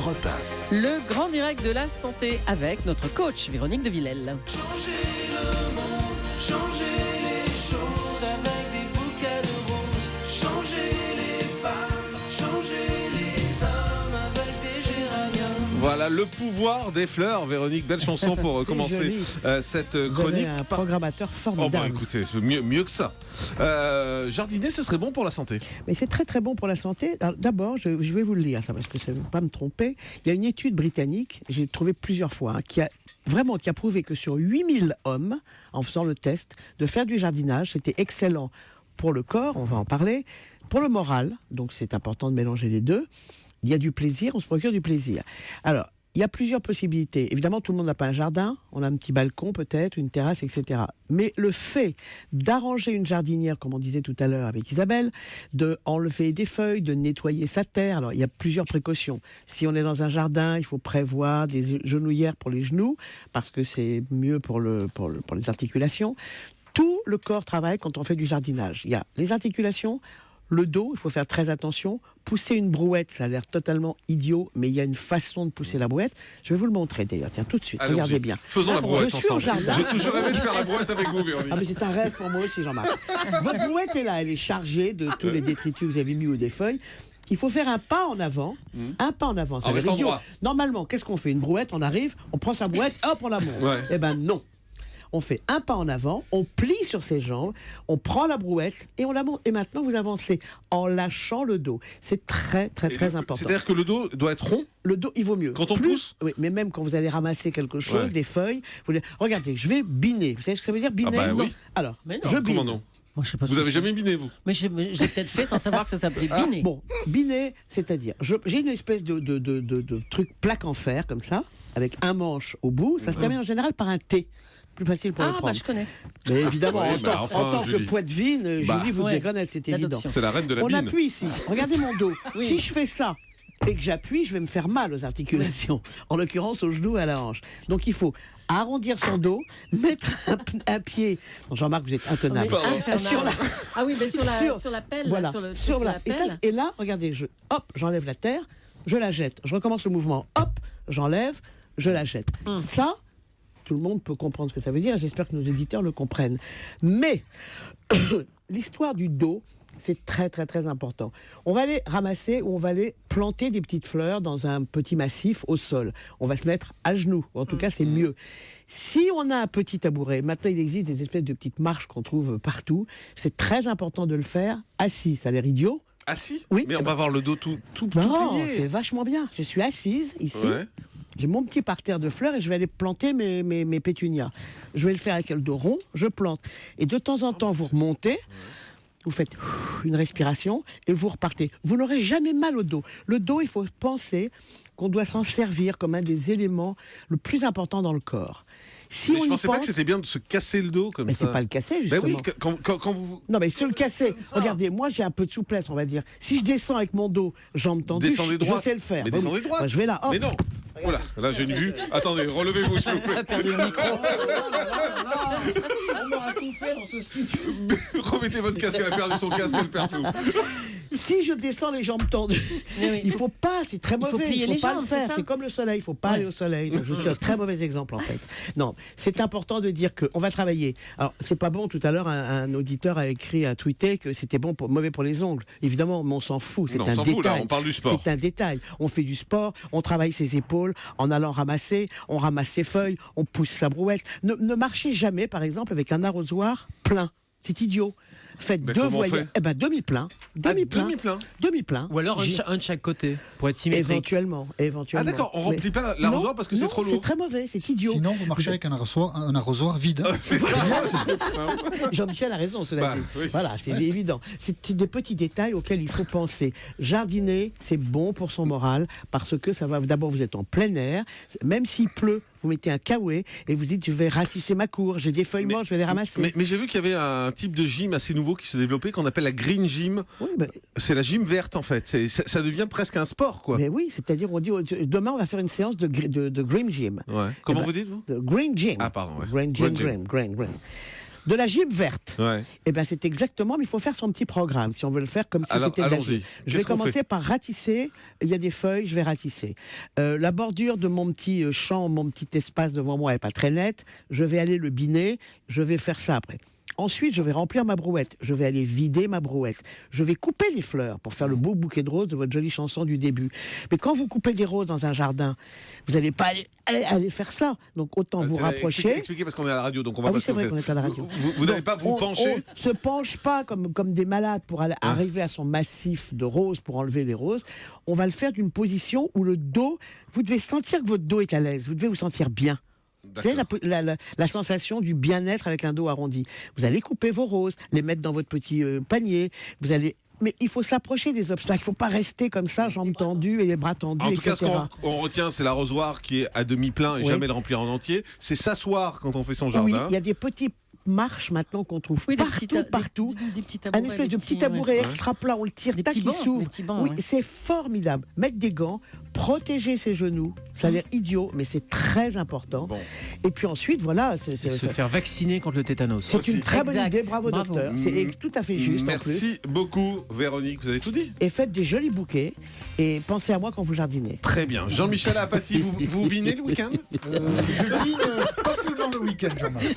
Europe 1. Le grand direct de la santé avec notre coach Véronique de Villèle. Changer le monde, changer les choses avec des bouquets de roses. Changer les femmes, changer les hommes avec des géraniums. Voilà, le pouvoir des fleurs. Véronique, belle chanson pour commencer cette Vous chronique. avez un programmateur Oh formidable. écoutez, c'est mieux que ça. Jardiner, ce serait bon pour la santé. Mais c'est très très bon pour la santé. Alors, d'abord, je vais vous le lire, ça, parce que ça ne va pas me tromper. Il y a une étude britannique, j'ai trouvé plusieurs fois, qui a prouvé que sur 8000 hommes, en faisant le test, de faire du jardinage, c'était excellent pour le corps, on va en parler, pour le moral, donc c'est important de mélanger les deux. Il y a du plaisir, on se procure du plaisir. Alors, il y a plusieurs possibilités. Évidemment, tout le monde n'a pas un jardin, on a un petit balcon peut-être, une terrasse, etc. Mais le fait d'arranger une jardinière, comme on disait tout à l'heure avec Isabelle, de enlever des feuilles, de nettoyer sa terre, alors il y a plusieurs précautions. Si on est dans un jardin, il faut prévoir des genouillères pour les genoux, parce que c'est mieux pour les articulations. Tout le corps travaille quand on fait du jardinage. Il y a les articulations, le dos, il faut faire très attention. Pousser une brouette, ça a l'air totalement idiot, mais il y a une façon de pousser la brouette. Je vais vous le montrer d'ailleurs, tiens, tout de suite, Allons-y. regardez bien. Faisons la brouette Je suis au ensemble. jardin. J'ai toujours rêvé de faire la brouette avec vous, Véronique. Ah mais c'est un rêve pour moi aussi, Jean-Marc. Votre brouette est là, elle est chargée de tous les détritus que vous avez mis ou des feuilles. Il faut faire un pas en avant. Un pas en avant. Ça En veut restant dire, droit. normalement, qu'est-ce qu'on fait? Une brouette, on arrive, on prend sa brouette, hop, on la monte. Ouais. Eh ben non. On fait un pas en avant, on plie sur ses jambes, on prend la brouette et on la monte. Et maintenant, vous avancez en lâchant le dos. C'est très, très, très important. C'est-à-dire que le dos doit être rond. Le dos, il vaut mieux. Quand on pousse. Oui, mais même quand vous allez ramasser quelque chose, des feuilles, vous dites, regardez, je vais biner. Vous savez ce que ça veut dire, biner? Ah bah Non. oui. Alors, Mais non. je bine. Comment non? Moi, je sais pas Vous avez jamais biné, vous? Mais j'ai peut-être fait sans savoir que ça s'appelait biner. Bon, biner, c'est-à-dire, j'ai une espèce de truc plaque en fer, comme ça, avec un manche au bout. Ça se termine en général par un T. Plus facile pour le Ah, prendre. bah je connais. Mais évidemment, Ouais, en, bah, tant, enfin, en tant que Julie. poitevine, Bah, Julie, vous ouais. devez connaître, c'est évident. L'adoption. C'est la reine de la On bine. appuie ici. Regardez mon dos. Oui. Si je fais ça et que j'appuie, je vais me faire mal aux articulations. En l'occurrence, aux genoux et à la hanche. Donc il faut arrondir son dos, mettre un pied. Donc, Jean-Marc, vous êtes intenable. Mais infernal. Sur la- Ah oui, mais sur la pelle. Voilà. Là, sur le Sur truc de la- la et, ça, pelle. et là, regardez, j'enlève la terre, je la jette. Je recommence le mouvement. Hop, j'enlève, je la jette. Ça, tout le monde peut comprendre ce que ça veut dire. J'espère que nos éditeurs le comprennent. Mais l'histoire du dos, c'est très très très important. On va aller ramasser ou on va aller planter des petites fleurs dans un petit massif au sol. On va se mettre à genoux. En tout cas, c'est mieux. Si on a un petit tabouret, maintenant il existe des espèces de petites marches qu'on trouve partout. C'est très important de le faire assis. Ça a l'air idiot. Assis? Oui. Mais on va avoir le dos tout Non, plié. c'est vachement bien. Je suis assise ici. Ouais. J'ai mon petit parterre de fleurs et je vais aller planter mes pétunias. Je vais le faire avec le dos rond, je plante. Et de temps en temps, vous remontez, vous faites une respiration et vous repartez. Vous n'aurez jamais mal au dos. Le dos, il faut penser qu'on doit s'en servir comme un des éléments le plus important dans le corps. Si Mais on je y pensais pense, pas que c'était bien de se casser le dos comme mais ça. c'est pas le casser, Ben justement. oui, quand vous... Non, mais se le casser. Regardez, moi, j'ai un peu de souplesse, on va dire. Si je descends avec mon dos, jambes tendues, Descendez droit. je sais le faire. Mais Bon, descendez droit. moi, je vais là, hop. Mais non. Voilà, là j'ai une vue. Attendez, relevez-vous s'il vous plaît. Perdu le micro. On m'aura tout fait dans ce studio. Remettez votre casque, elle a perdu son casque, elle perd tout. Si je descends les jambes tendues, Oui. il faut pas, c'est très Il faut mauvais. plier les pas jambes, le faire. c'est ça C'est comme le soleil, il faut pas aller au soleil. Donc, je suis un très mauvais exemple en fait. Non, c'est important de dire qu'on va travailler. Alors c'est pas bon. Tout à l'heure, un auditeur a écrit, a tweeté que c'était mauvais pour les ongles. Évidemment, mais on s'en fout. C'est Non, un on s'en détail. fout, là, on parle du sport. C'est un détail. On fait du sport, on travaille ses épaules en allant ramasser, on ramasse ses feuilles, on pousse sa brouette. Ne marchez jamais, par exemple, avec un arrosoir plein. C'est idiot. Faites Mais deux comment on voyages. fait Eh ben demi-plein, demi-plein, demi-plein. demi-plein. Ou alors un de chaque côté, pour être symétrique. Éventuellement. Ah d'accord, on remplit pas Mais- l'arrosoir Non, parce que c'est non, trop lourd. C'est très mauvais, c'est idiot. Sinon, vous marchez avec un arrosoir vide. C'est ça. Jean-Michel a raison, cela Bah, dit. oui. Voilà, c'est évident. C'est des petits détails auxquels il faut penser. Jardiner, c'est bon pour son moral parce que ça va. D'abord, vous êtes en plein air, même s'il pleut. Vous mettez un caouet et vous dites je vais ratisser ma cour, j'ai des feuilles mortes, je vais les ramasser. Mais j'ai vu qu'il y avait un type de gym assez nouveau qui se développait qu'on appelle la green gym. Oui, ben, C'est la gym verte en fait. Ça devient presque un sport quoi. mais oui, c'est-à-dire on dit demain on va faire une séance de green gym. Ouais. Comment Eh ben, vous dites vous? De green gym. Ah pardon. Ouais. Green gym, Green gym. green. De la gym verte. Ouais. Eh ben c'est exactement, mais il faut faire son petit programme si on veut le faire comme si Alors, c'était de la allons-y. gym. Je vais Qu'est-ce qu'on commencer fait par ratisser. Il y a des feuilles, je vais ratisser. La bordure de mon petit champ, mon petit espace devant moi est pas très nette. Je vais aller le biner. Je vais faire ça après. Ensuite, je vais remplir ma brouette. Je vais aller vider ma brouette. Je vais couper les fleurs pour faire le beau bouquet de roses de votre jolie chanson du début. Mais quand vous coupez des roses dans un jardin, vous n'allez pas aller faire ça. Donc autant vous rapprocher. Expliquez parce qu'on est à la radio, donc on va Ah pas oui, se c'est vrai faire- qu'on est à la radio. Vous n'allez pas vous pencher On se penche pas comme des malades pour arriver à son massif de roses, pour enlever les roses. On va le faire d'une position où le dos, vous devez sentir que votre dos est à l'aise. Vous devez vous sentir bien. Vous savez, la sensation du bien-être avec un dos arrondi. Vous allez couper vos roses, les mettre dans votre petit panier. Vous allez... Mais il faut s'approcher des obstacles. Il ne faut pas rester comme ça, jambes tendues et les bras tendus, En tout cas, etc. ce qu'on retient, c'est l'arrosoir qui est à demi plein et Oui. jamais le remplir en entier. C'est s'asseoir quand on fait son Oui, jardin. il y a des petites marches maintenant qu'on trouve Oui, des partout. Des petits Un tabourets. espèce de des petit petits, tabouret ouais. extra plat, on le tire, Des tac, petits il bancs, s'ouvre. des petits bancs, Oui, ouais. c'est formidable. Mettre des gants, protéger ses genoux, ça a l'air idiot, mais c'est très important. Bon. Et puis ensuite, voilà, Et se faire vacciner contre le tétanos. c'est une très bonne Exact. idée, bravo Bravo. docteur. C'est tout à fait juste en plus. Merci beaucoup, Véronique. Vous avez tout dit. Et faites des jolis bouquets et pensez à moi quand vous jardinez. Très bien. Jean-Michel Apathy, vous binez le week-end Je lis pas seulement le week-end, Jean-Marc.